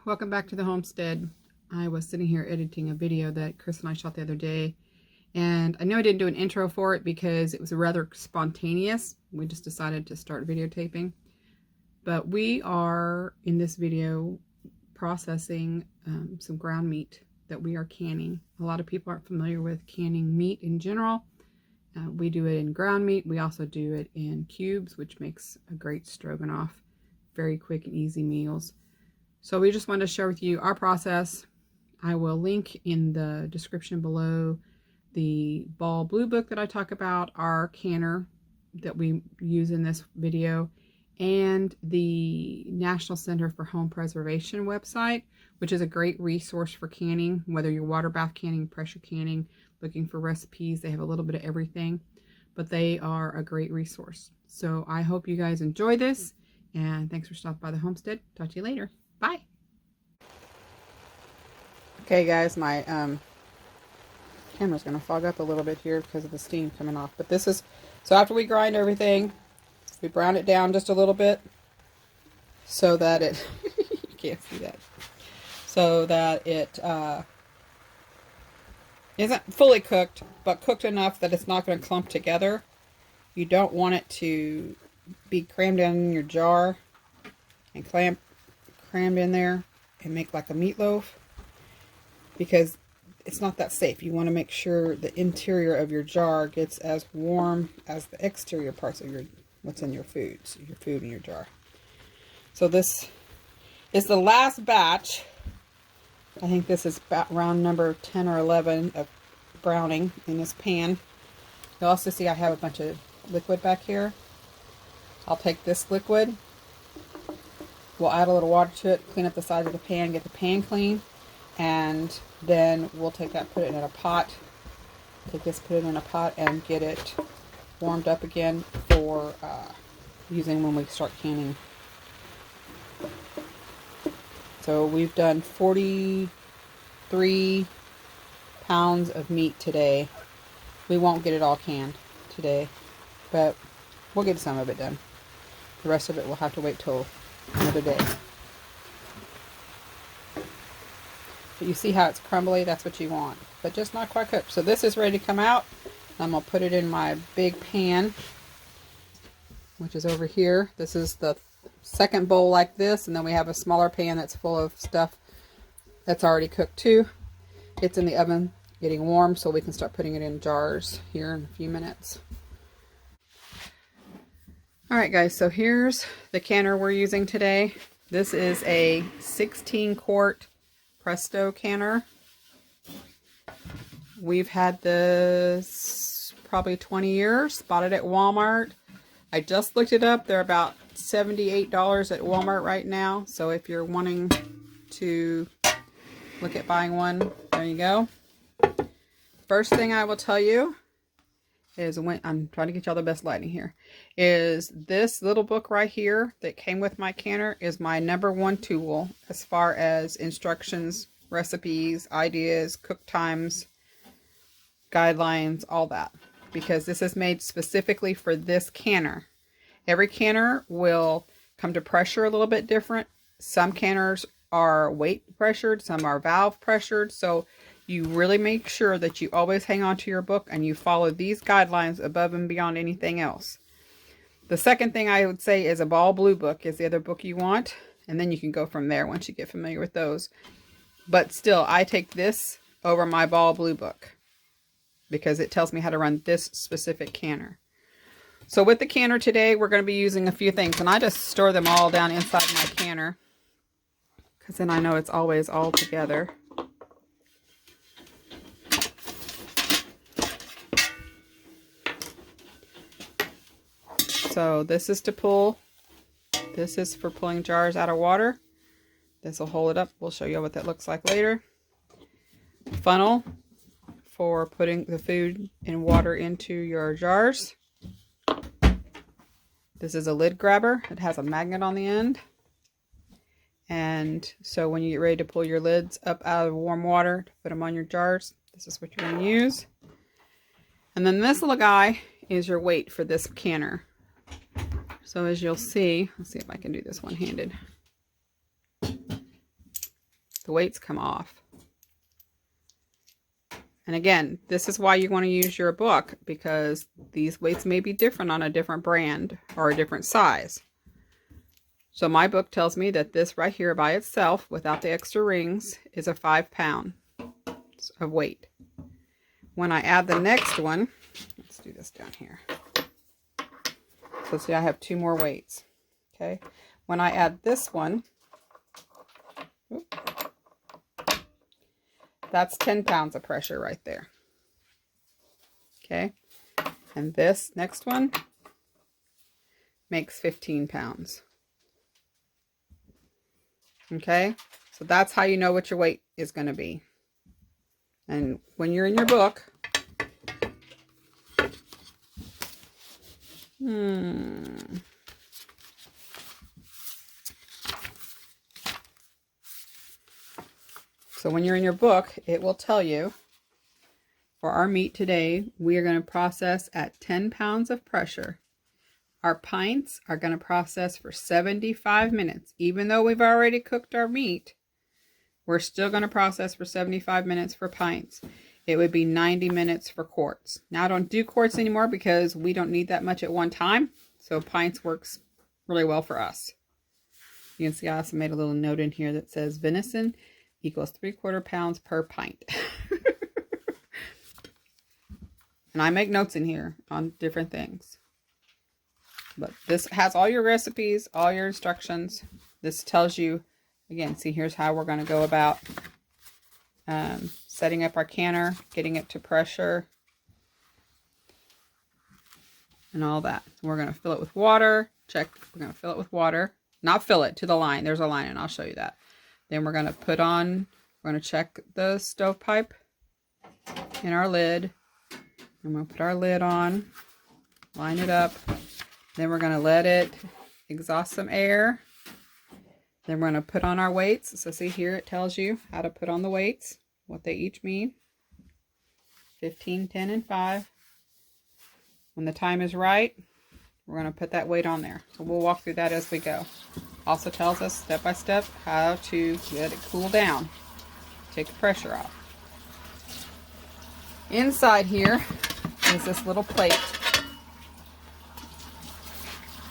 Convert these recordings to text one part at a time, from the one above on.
welcome back to the homestead. I was sitting here editing a video that Chris and I shot the other day, and I know I didn't do an intro for it because it was rather spontaneous. We just decided to start videotaping. But we are, in this video, processing some ground meat that we are canning. A lot of people aren't familiar with canning meat in general. We do it in ground meat. We also do it in cubes, which makes a great stroganoff. Very quick and easy meals. So we just wanted to share with you our process. I will link in the description below the Ball Blue Book that I talk about, our canner that we use in this video, and the National Center for Home Preservation website, which is a great resource for canning, whether you're water bath canning, pressure canning, looking for recipes. They have a little bit of everything, but they are a great resource. So I hope you guys enjoy this, and thanks for stopping by the homestead. Talk to you later. Bye. Okay guys, my camera's going to fog up a little bit here because of the steam coming off. But this is, so after we grind everything, we brown it down just a little bit so that it, you can't see that, so that it isn't fully cooked, but cooked enough that it's not going to clump together. You don't want it to be crammed down in your jar and crammed in there and make like a meatloaf, because it's not that safe. You want to make sure the interior of your jar gets as warm as the exterior parts of what's in your food, so your food in your jar. So this is the last batch. I think this is about round number 10 or 11 of browning in this pan. You'll also see I have a bunch of liquid back here. I'll take this liquid, we'll add a little water to it, clean up the sides of the pan, get the pan clean, and then we'll take that, put it in a pot. Take this, put it in a pot, and get it warmed up again for using when we start canning. So we've done 43 pounds of meat today. We won't get it all canned today, but we'll get some of it done. The rest of it we'll have to wait till another day. But you see how it's crumbly? That's what you want, but just not quite cooked. So this is ready to come out. I'm going to put it in my big pan, which is over here. This is the second bowl like this, and then we have a smaller pan that's full of stuff that's already cooked too. It's in the oven getting warm, so we can start putting it in jars here in a few minutes. Alright guys, so here's the canner we're using today. This is a 16 quart Presto canner. We've had this probably 20 years. Bought it at Walmart. I just looked it up. They're about $78 at Walmart right now. So if you're wanting to look at buying one, there you go. First thing I will tell you is, when I'm trying to get y'all the best lighting here, is this little book right here that came with my canner is my #1 tool as far as instructions, recipes, ideas, cook times, guidelines, all that, because this is made specifically for this canner. Every canner will come to pressure a little bit different. Some canners are weight pressured, some are valve pressured, so you really make sure that you always hang on to your book and you follow these guidelines above and beyond anything else. The second thing I would say is a Ball Blue Book is the other book you want, and then you can go from there once you get familiar with those. But still, I take this over my Ball Blue Book because it tells me how to run this specific canner. So with the canner today, we're going to be using a few things, and I just store them all down inside my canner because then I know it's always all together. So this is to pull. This is for pulling jars out of water. This will hold it up. We'll show you what that looks like later. Funnel for putting the food and water into your jars. This is a lid grabber. It has a magnet on the end. And so when you get ready to pull your lids up out of warm water to put them on your jars, this is what you're going to use. And then this little guy is your weight for this canner. So as you'll see, let's see if I can do this one-handed. the weights come off. And again, this is why you want to use your book, because these weights may be different on a different brand or a different size. So my book tells me that this right here by itself, without the extra rings, is a 5 pound of weight. When I add the next one, let's do this down here. So see, I have 2 more weights. Okay. When I add this one, that's 10 pounds of pressure right there. Okay. And this next one makes 15 pounds. Okay. So that's how you know what your weight is going to be. And when you're in your book, So when you're in your book, it will tell you, for our meat today, we are going to process at 10 pounds of pressure. Our pints are going to process for 75 minutes. Even though we've already cooked our meat, we're still going to process for 75 minutes for pints. It would be 90 minutes for quarts. Now, I don't do quarts anymore because we don't need that much at one time. So pints works really well for us. You can see I also made a little note in here that says venison equals 3/4 pounds per pint. And I make notes in here on different things. But this has all your recipes, all your instructions. This tells you, again, see, here's how we're going to go about setting up our canner, getting it to pressure, and all that. We're going to fill it with water. Check, we're going to fill it with water. Not fill it to the line. There's a line, and I'll show you that. Then we're going to put on, we're going to check the stovepipe in our lid. I'm going to put our lid on, line it up. Then we're going to let it exhaust some air. Then we're going to put on our weights. So see here, it tells you how to put on the weights, what they each mean. 15, 10, and 5. When the time is right, we're going to put that weight on there. So we'll walk through that as we go. Also tells us step by step how to let it cool down. Take the pressure off. Inside here is this little plate.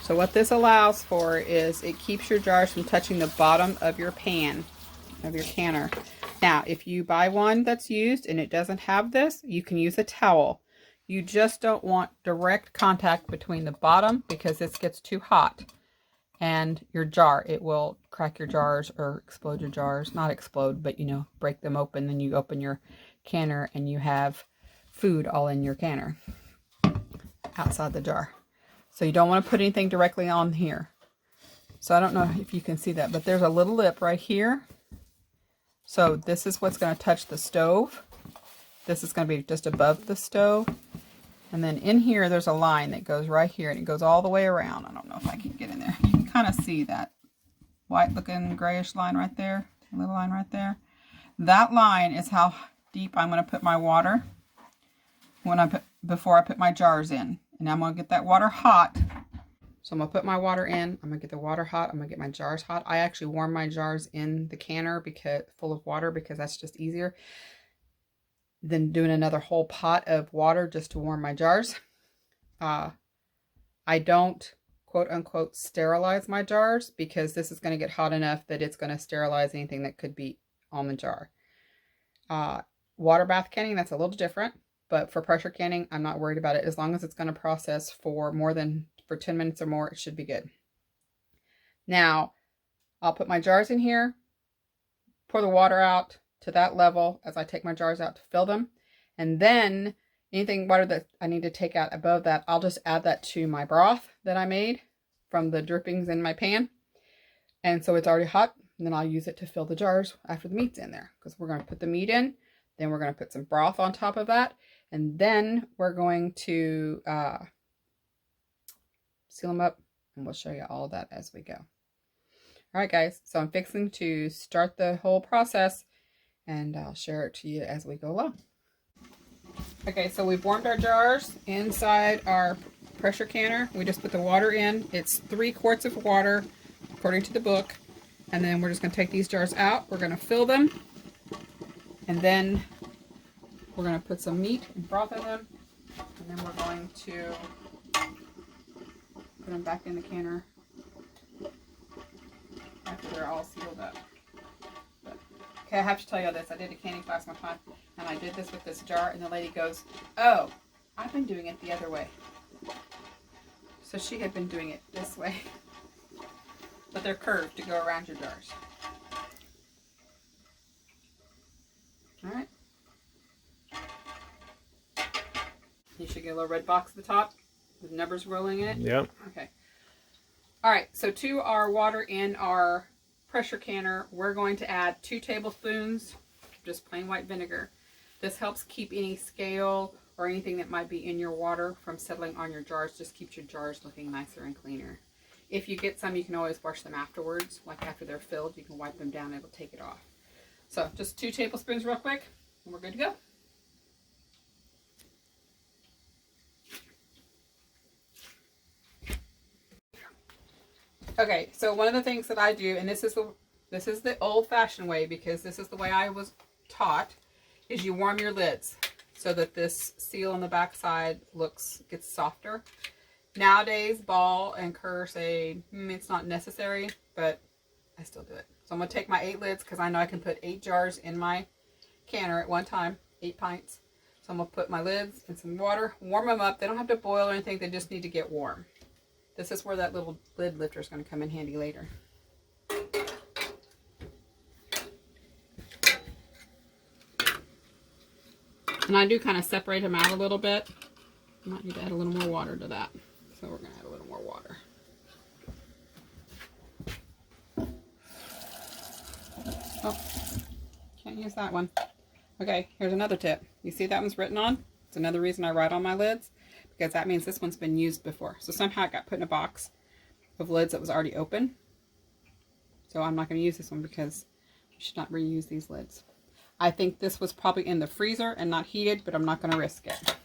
So what this allows for is it keeps your jars from touching the bottom of your pan, of your canner. Now, if you buy one that's used and it doesn't have this, you can use a towel. You just don't want direct contact between the bottom because this gets too hot and your jar. It will crack your jars or explode your jars. Not explode, but, you know, break them open. Then you open your canner and you have food all in your canner outside the jar. So you don't want to put anything directly on here. So I don't know if you can see that, but there's a little lip right here. So this is what's going to touch the stove. This is going to be just above the stove. And then in here, there's a line that goes right here, and it goes all the way around. I don't know if I can get in there. You can kind of see that white looking grayish line right there, little line right there. That line is how deep I'm going to put my water before I put my jars in. And I'm going to get that water hot. So I'm going to put my water in. I'm going to get the water hot. I'm going to get my jars hot. I actually warm my jars in the canner full of water because that's just easier than doing another whole pot of water just to warm my jars. I don't quote unquote sterilize my jars because this is going to get hot enough that it's going to sterilize anything that could be on the jar. Water bath canning, that's a little different. But for pressure canning, I'm not worried about it. As long as it's going to process for 10 minutes or more, it should be good. Now, I'll put my jars in here, pour the water out to that level as I take my jars out to fill them. And then anything water that I need to take out above that, I'll just add that to my broth that I made from the drippings in my pan. And so it's already hot. And then I'll use it to fill the jars after the meat's in there. Because we're going to put the meat in. Then we're going to put some broth on top of that. And then we're going to seal them up. And we'll show you all of that as we go. All right, guys. So I'm fixing to start the whole process. And I'll share it to you as we go along. Okay, so we've warmed our jars inside our pressure canner. We just put the water in. It's 3 quarts of water, according to the book. And then we're just going to take these jars out. We're going to fill them. And then we're going to put some meat and broth in them. And then we're going to put them back in the canner after they're all sealed up. Okay, I have to tell you this. I did a canning class one time, and I did this with this jar, and the lady goes, "Oh, I've been doing it the other way." So she had been doing it this way. But they're curved to go around your jars. Alright. You should get a little red box at the top with numbers rolling in it. Yep. Okay. Alright, so to our water in our pressure canner, we're going to add 2 tablespoons just plain white vinegar. This helps keep any scale or anything that might be in your water from settling on your jars. Just keeps your jars looking nicer and cleaner. If you get some, you can always wash them afterwards. Like after they're filled, you can wipe them down and it'll take it off. So just 2 tablespoons real quick and we're good to go. Okay, so one of the things that I do, and this is the old-fashioned way because this is the way I was taught, is you warm your lids so that this seal on the back side gets softer. Nowadays, Ball and Kerr say it's not necessary, but I still do it. So I'm going to take my 8 lids because I know I can put 8 jars in my canner at one time, 8 pints. So I'm going to put my lids in some water, warm them up. They don't have to boil or anything. They just need to get warm. This is where that little lid lifter is going to come in handy later. And I do kind of separate them out a little bit. I might need to add a little more water to that. So we're going to add a little more water. Oh, can't use that one. Okay, here's another tip. You see that one's written on? It's another reason I write on my lids, because that means this one's been used before. So somehow it got put in a box of lids that was already open. So I'm not going to use this one because you should not reuse these lids. I think this was probably in the freezer and not heated, but I'm not going to risk it.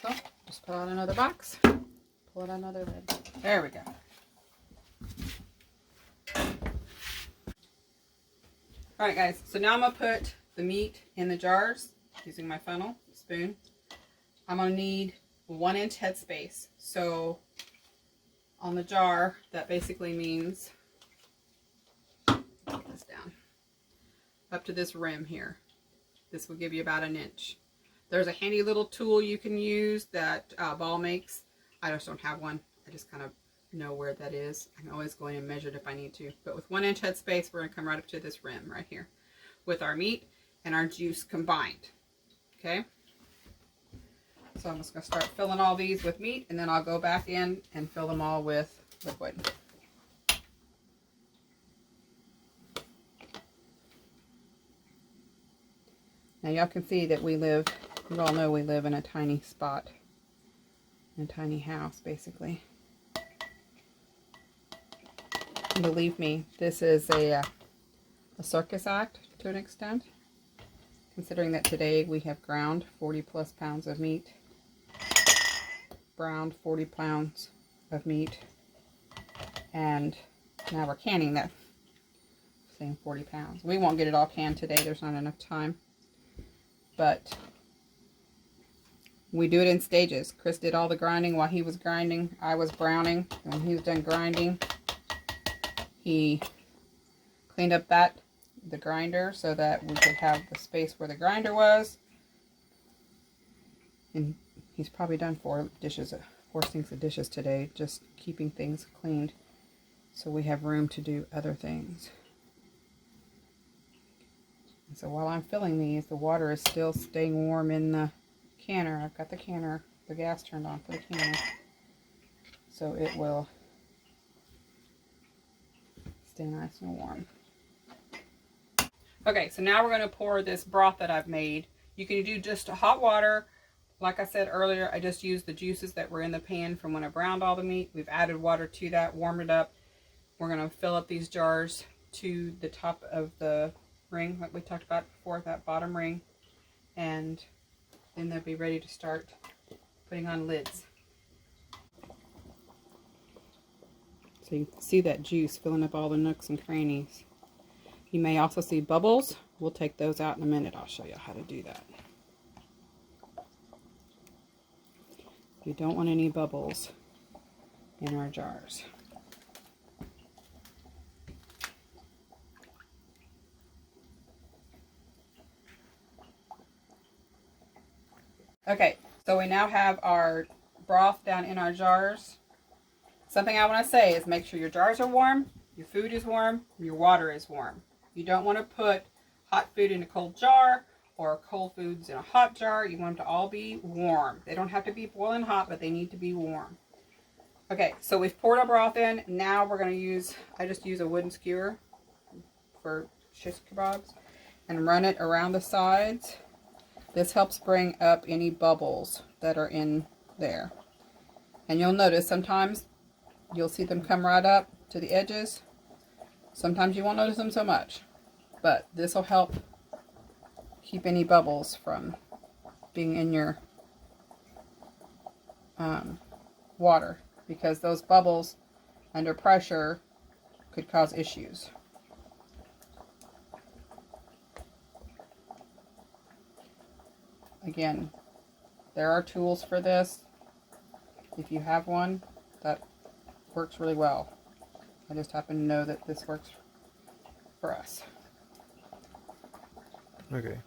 So just pull out another box, pull out another lid. There we go. Alright guys, so now I'm going to put the meat in the jars using my funnel, spoon. I'm going to need 1 inch headspace. So on the jar, that basically means, put this down, up to this rim here. This will give you about 1 inch. There's a handy little tool you can use that Ball makes. I just don't have one. I just kind of know where that is. I can always go in and measure it if I need to. But with 1 inch headspace, we're going to come right up to this rim right here with our meat and our juice combined. Okay? So I'm just going to start filling all these with meat, and then I'll go back in and fill them all with liquid. Now y'all can see that you all know we live in a tiny spot, in a tiny house basically. And believe me, this is a circus act to an extent, considering that today we have ground 40 plus pounds of meat, browned 40 pounds of meat, and now we're canning that same 40 pounds. We won't get it all canned today, there's not enough time, but we do it in stages. Chris did all the grinding while he was grinding. I was browning. When he was done grinding, he cleaned up the grinder so that we could have the space where the grinder was. And he's probably done 4 sinks of dishes today, just keeping things cleaned so we have room to do other things. And so while I'm filling these, the water is still staying warm in the canner. I've got the gas turned on for the canner, so it will stay nice and warm. Okay, so now we're going to pour this broth that I've made. You can do just hot water. Like I said earlier, I just used the juices that were in the pan from when I browned all the meat. We've added water to that, warmed it up. We're going to fill up these jars to the top of the ring, like we talked about before, that bottom ring. And then they'll be ready to start putting on lids. So you can see that juice filling up all the nooks and crannies. You may also see bubbles. We'll take those out in a minute. I'll show you how to do that. You don't want any bubbles in our jars. Okay, so we now have our broth down in our jars. Something I want to say is make sure your jars are warm, your food is warm, and your water is warm. You don't want to put hot food in a cold jar or cold foods in a hot jar. You want them to all be warm. They don't have to be boiling hot, but they need to be warm. Okay, so we've poured our broth in. Now we're going to use, I just use a wooden skewer for shish kebabs and run it around the sides. This helps bring up any bubbles that are in there. And you'll notice sometimes you'll see them come right up to the edges. Sometimes you won't notice them so much, but this will help keep any bubbles from being in your water, because those bubbles under pressure could cause issues. Again, there are tools for this. If you have one, that works really well. I just happen to know that this works for us. Okay.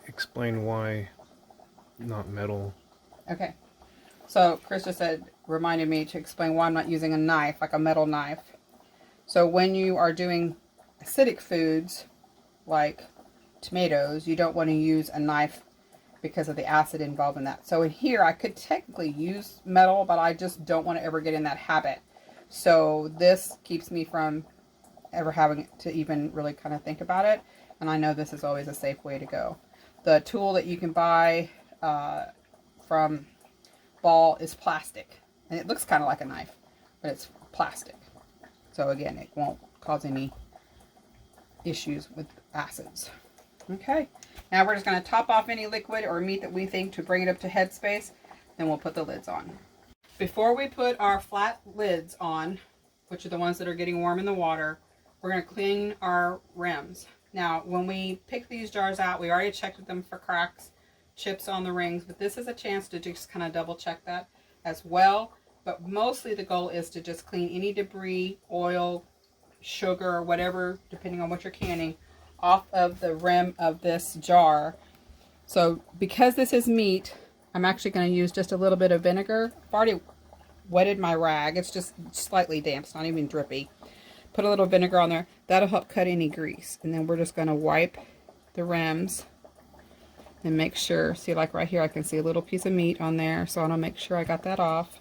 Explain why not metal. Okay. So Chris just reminded me to explain why I'm not using a knife, like a metal knife. So when you are doing acidic foods, like tomatoes, you don't want to use a knife because of the acid involved in that. So in here, I could technically use metal, but I just don't want to ever get in that habit. So this keeps me from ever having to even really kind of think about it. And I know this is always a safe way to go. The tool that you can buy from Ball is plastic. And it looks kind of like a knife, but it's plastic. So again, it won't cause any issues with acids. Okay, now we're just going to top off any liquid or meat that we think to bring it up to headspace. Then we'll put the lids on. Before we put our flat lids on, which are the ones that are getting warm in the water, we're going to clean our rims. Now, when we pick these jars out, we already checked them for cracks, chips on the rings, but this is a chance to just kind of double check that as well. But mostly the goal is to just clean any debris, oil, sugar, whatever, depending on what you're canning, off of the rim of this jar. So because this is meat, I'm actually going to use just a little bit of vinegar. I've already wetted my rag. It's just slightly damp. It's not even drippy. Put a little vinegar on there. That'll help cut any grease. And then we're just going to wipe the rims and make sure. See, like right here, I can see a little piece of meat on there. So I want to make sure I got that off.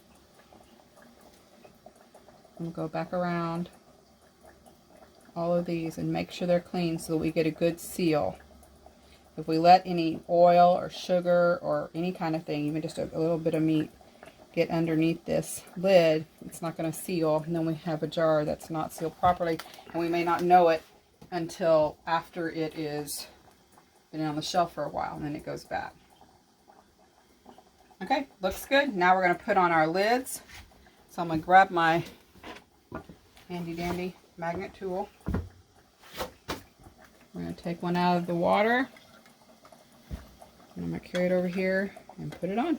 And go back around all of these and make sure they're clean so that we get a good seal. If we let any oil or sugar or any kind of thing, even just a little bit of meat, get underneath this lid, it's not going to seal, and then we have a jar that's not sealed properly, and we may not know it until after it is been on the shelf for a while, and then it goes bad. Okay, looks good. Now we're going to put on our lids. So I'm going to grab my handy dandy magnet tool. We're going to take one out of the water. And I'm going to carry it over here and put it on.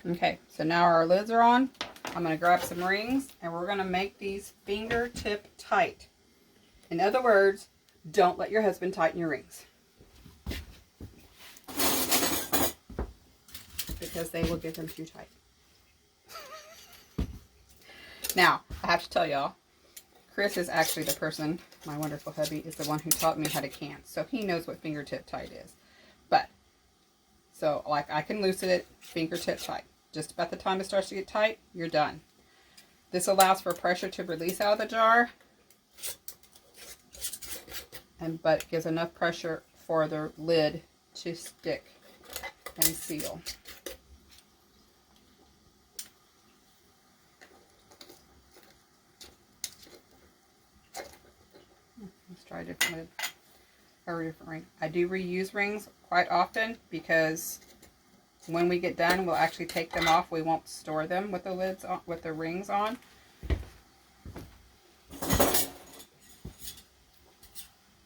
Okay, so now our lids are on. I'm going to grab some rings and we're going to make these fingertip tight. In other words, don't let your husband tighten your rings, because they will get them too tight. Now, I have to tell y'all, Chris is actually the person, my wonderful hubby, is the one who taught me how to can. So he knows what fingertip tight is. But, so like I can loosen it, fingertip tight. Just about the time it starts to get tight, you're done. This allows for pressure to release out of the jar, but it gives enough pressure for the lid to stick and seal. try a different lid or a different ring. I do reuse rings quite often because when we get done, we'll actually take them off. We won't store them with the lids on, with the rings on.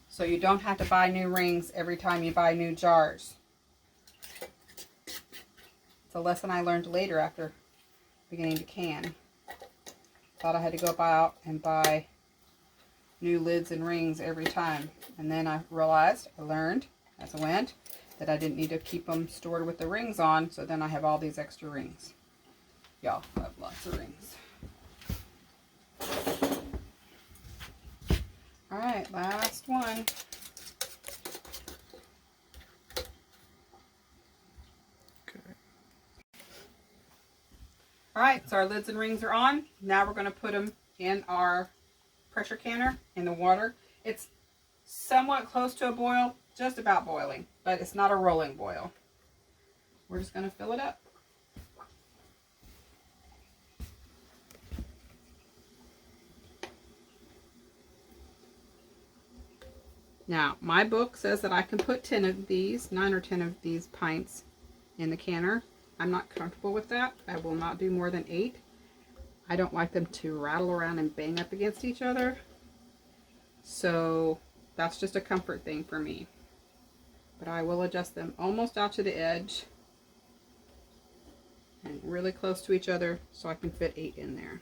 So you don't have to buy new rings every time you buy new jars. It's a lesson I learned later after beginning to can. Thought I had to go out and buy new lids and rings every time. And then I realized, I learned as I went, that I didn't need to keep them stored with the rings on, so then I have all these extra rings. Y'all have lots of rings. Alright, last one. Okay. Alright, so our lids and rings are on. Now we're going to put them in our pressure canner in the water. It's somewhat close to a boil, just about boiling, but it's not a rolling boil. We're just going to fill it up. Now, my book says that I can put 10 of these, 9 or 10 of these pints in the canner. I'm not comfortable with that. I will not do more than 8. I don't like them to rattle around and bang up against each other. So that's just a comfort thing for me. But I will adjust them almost out to the edge and really close to each other so I can fit 8 in there.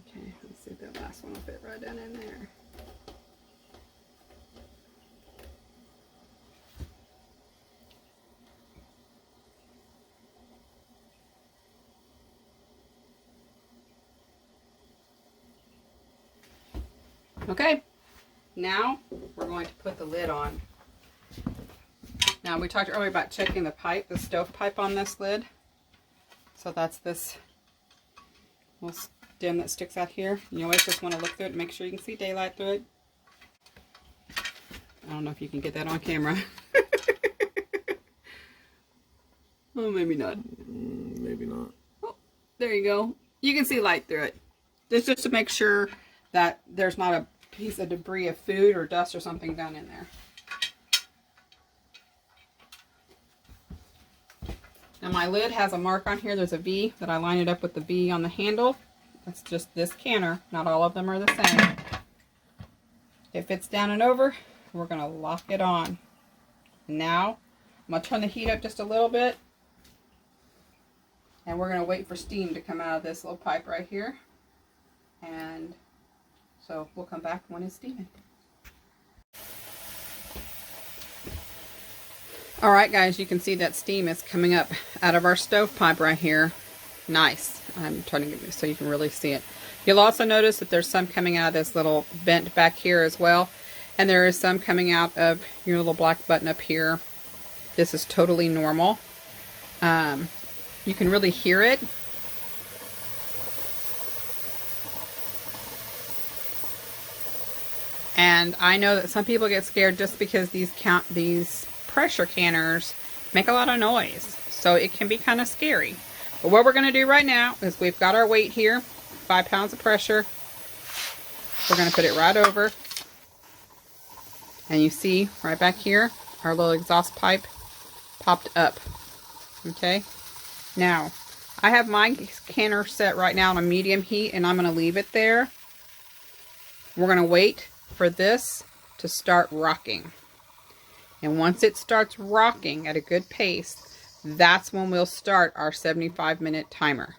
Okay, let's see if that last one will fit right down in there. Okay, now we're going to put the lid on. Now we talked earlier about checking the pipe, the stove pipe on this lid. So that's this little stem that sticks out here. You always just want to look through it and make sure you can see daylight through it. I don't know if you can get that on camera. Oh, maybe not. Maybe not. Oh, there you go. You can see light through it. This just to make sure that there's not a piece of debris of food or dust or something down in there. Now my lid has a mark on here. There's a V that I line it up with the V on the handle. That's just this canner. Not all of them are the same. It fits down and over. We're going to lock it on. Now I'm going to turn the heat up just a little bit. And we're going to wait for steam to come out of this little pipe right here. And so we'll come back when it's steaming. Alright guys, you can see that steam is coming up out of our stovepipe right here. Nice. I'm trying to get this so you can really see it. You'll also notice that there's some coming out of this little vent back here as well. And there is some coming out of your little black button up here. This is totally normal. You can really hear it. And I know that some people get scared just because these pressure canners make a lot of noise. So it can be kind of scary. But what we're going to do right now is we've got our weight here, 5 pounds of pressure. We're going to put it right over. And you see right back here, our little exhaust pipe popped up. Okay. Now, I have my canner set right now on a medium heat and I'm going to leave it there. We're going to wait for this to start rocking. And once it starts rocking at a good pace, that's when we'll start our 75-minute timer.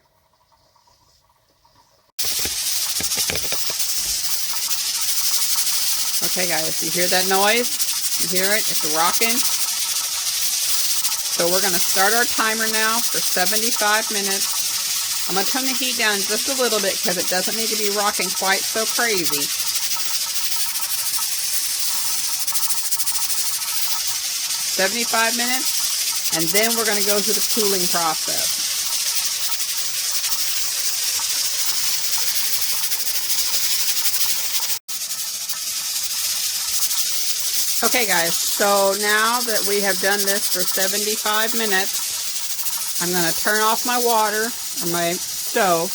Okay guys, you hear that noise? You hear it? It's rocking. So we're going to start our timer now for 75 minutes. I'm going to turn the heat down just a little bit because it doesn't need to be rocking quite so crazy. 75 minutes, and then we're going to go through the cooling process. Okay guys, so now that we have done this for 75 minutes, I'm going to turn off my water or my stove,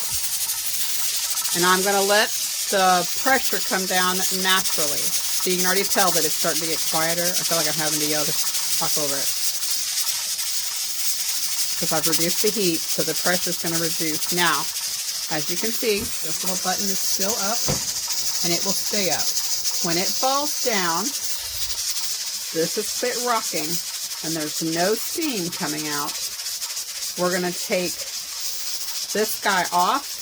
and I'm going to let the pressure come down naturally. So you can already tell that it's starting to get quieter. I feel like I'm having to yell to talk over it, because I've reduced the heat, so the pressure is going to reduce. Now, as you can see, this little button is still up, and it will stay up. When it falls down, this is quit rocking, and there's no steam coming out. We're going to take this guy off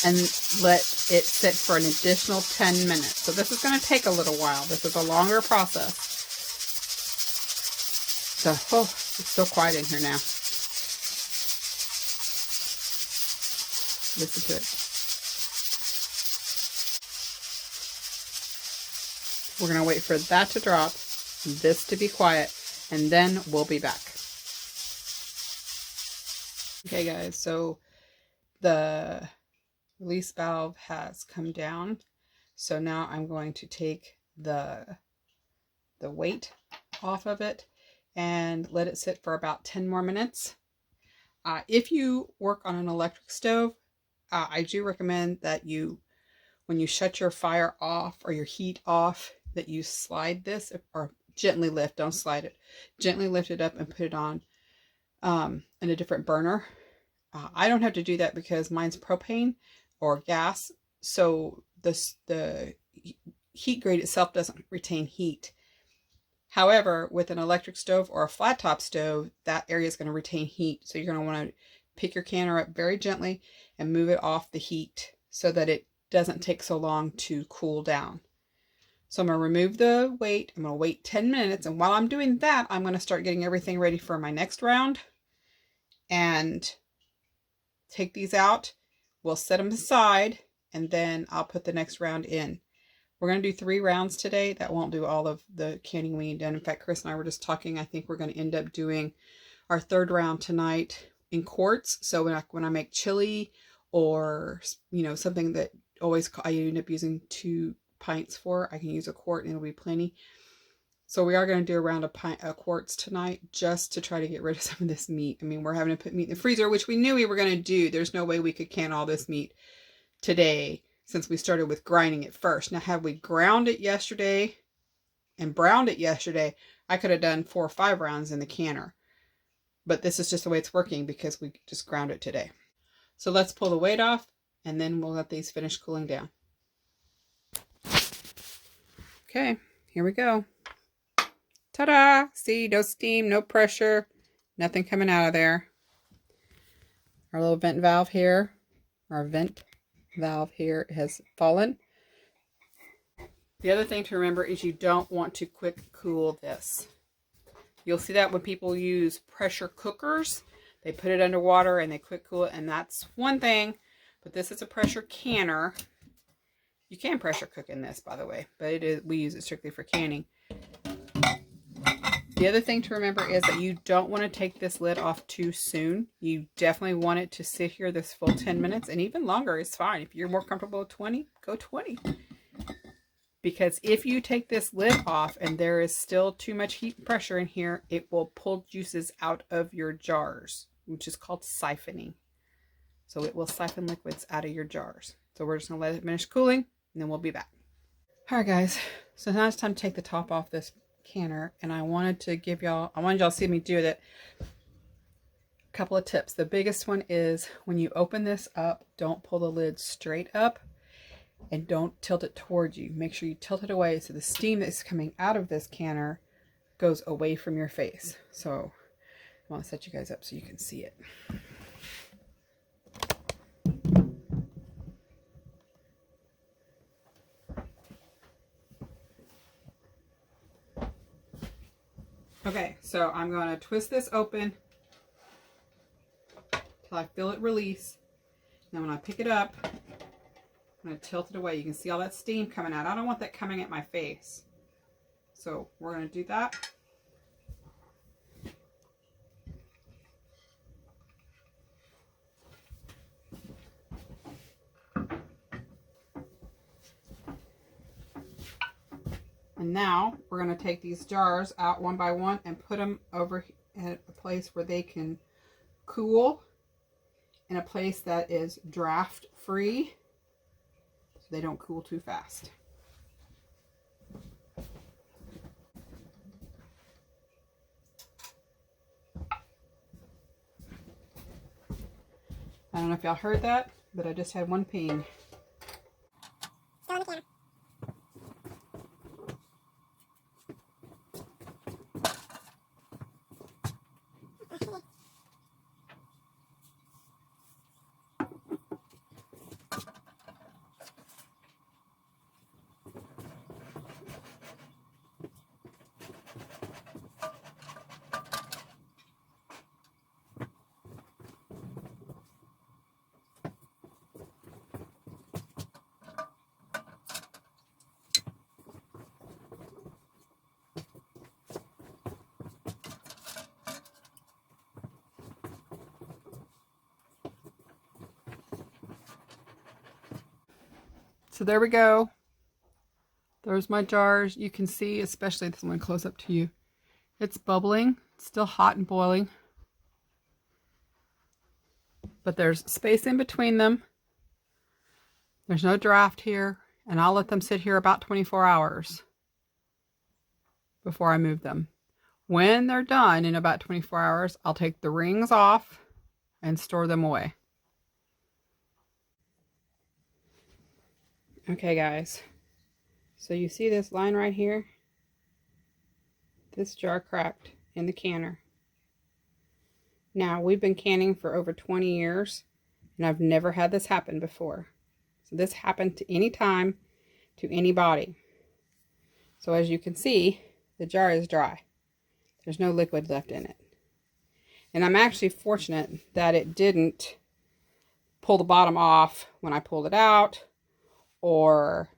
and let it sit for an additional 10 minutes. So this is going to take a little while. This is a longer process. So, oh, it's so quiet in here now. Listen to it. We're going to wait for that to drop, this to be quiet, and then we'll be back. Okay guys, so the release valve has come down. So now I'm going to take the weight off of it and let it sit for about 10 more minutes. If you work on an electric stove, I do recommend that when you shut your fire off or your heat off, that you slide this, or gently lift, don't slide it, gently lift it up and put it on in a different burner. I don't have to do that because mine's propane or gas, so the heat grade itself doesn't retain heat. However, with an electric stove or a flat top stove, that area is going to retain heat, so you're going to want to pick your canner up very gently and move it off the heat so that it doesn't take so long to cool down. So I'm going to remove the weight. I'm going to wait 10 minutes. And while I'm doing that, I'm going to start getting everything ready for my next round. And take these out. We'll set them aside. And then I'll put the next round in. We're going to do 3 rounds today. That won't do all of the canning we need done. In fact, Chris and I were just talking. I think we're going to end up doing our 3rd round tonight in quarts. So when I make chili or, you know, something that always I end up using 2 pints for, I can use a quart and it'll be plenty. So we are going to do a round of quarts tonight just to try to get rid of some of this meat. I mean, we're having to put meat in the freezer, which we knew we were going to do. There's no way we could can all this meat today since we started with grinding it first. Now, had we ground it yesterday and browned it yesterday, I could have done 4 or 5 rounds in the canner. But this is just the way it's working because we just ground it today. So let's pull the weight off and then we'll let these finish cooling down. Okay, here we go. Ta-da! See, no steam, no pressure, nothing coming out of there. Our little vent valve here, has fallen. The other thing to remember is you don't want to quick cool this. You'll see that when people use pressure cookers, they put it under water and they quick cool it, and that's one thing, but this is a pressure canner. You can pressure cook in this, by the way, but we use it strictly for canning. The other thing to remember is that you don't want to take this lid off too soon. You definitely want it to sit here this full 10 minutes, and even longer is fine. If you're more comfortable with 20, go 20. Because if you take this lid off and there is still too much heat and pressure in here, it will pull juices out of your jars, which is called siphoning. So it will siphon liquids out of your jars. So we're just going to let it finish cooling, and then we'll be back. All right, guys. So now it's time to take the top off this canner, and I wanted y'all to see me do that. A couple of tips. The biggest one is when you open this up, don't pull the lid straight up and don't tilt it towards you. Make sure you tilt it away so the steam that's coming out of this canner goes away from your face. So I want to set you guys up so you can see it. Okay, so I'm going to twist this open till I feel it release. Then when I pick it up, I'm going to tilt it away. You can see all that steam coming out. I don't want that coming at my face. So we're going to do that. And now we're going to take these jars out one by one and put them over at a place where they can cool, in a place that is draft free so they don't cool too fast. I don't know if y'all heard that, but I just had one ping. So there we go. There's my jars. You can see, especially this one close up to you, it's bubbling. It's still hot and boiling. But there's space in between them. There's no draft here. And I'll let them sit here about 24 hours before I move them. When they're done in about 24 hours, I'll take the rings off and store them away. Okay, guys. So you see this line right here? This jar cracked in the canner. Now, we've been canning for over 20 years, and I've never had this happen before. So this happened to any time, to anybody. So as you can see, the jar is dry. There's no liquid left in it. And I'm actually fortunate that it didn't pull the bottom off when I pulled it out, or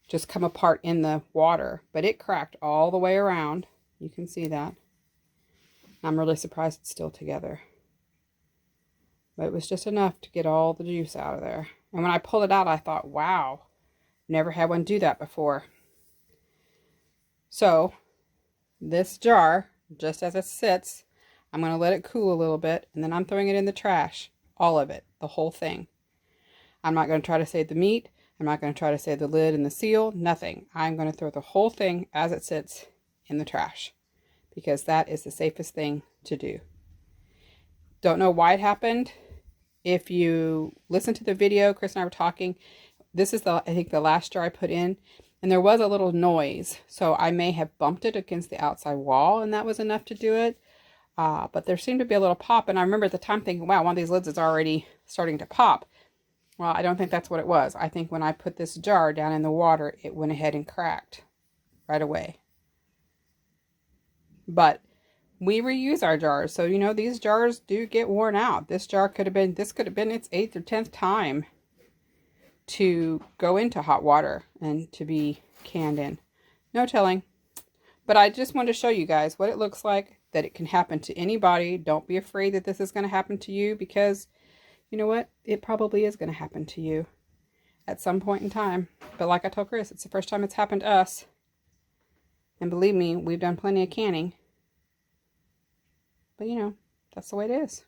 just come apart in the water. But it cracked all the way around. You can see that. I'm really surprised it's still together. But it was just enough to get all the juice out of there. And when I pulled it out, I thought, wow, never had one do that before. So this jar, just as it sits, I'm going to let it cool a little bit, and then I'm throwing it in the trash. All of it, the whole thing. I'm not going to try to save the meat. I'm not going to try to save the lid and the seal. Nothing. I'm going to throw the whole thing as it sits in the trash, because that is the safest thing to do. Don't know why it happened. If you listen to the video, Chris and I were talking. This is I think the last jar I put in, and there was a little noise. So I may have bumped it against the outside wall, and that was enough to do it. But there seemed to be a little pop, and I remember at the time thinking, wow, one of these lids is already starting to pop. Well, I don't think that's what it was. I think when I put this jar down in the water, it went ahead and cracked right away. But we reuse our jars. So, you know, these jars do get worn out. This could have been its 8th or 10th time to go into hot water and to be canned in. No telling. But I just wanted to show you guys what it looks like, that it can happen to anybody. Don't be afraid that this is going to happen to you, because you know what? It probably is going to happen to you at some point in time. But like I told Chris, it's the first time it's happened to us. And believe me, we've done plenty of canning. But you know, that's the way it is.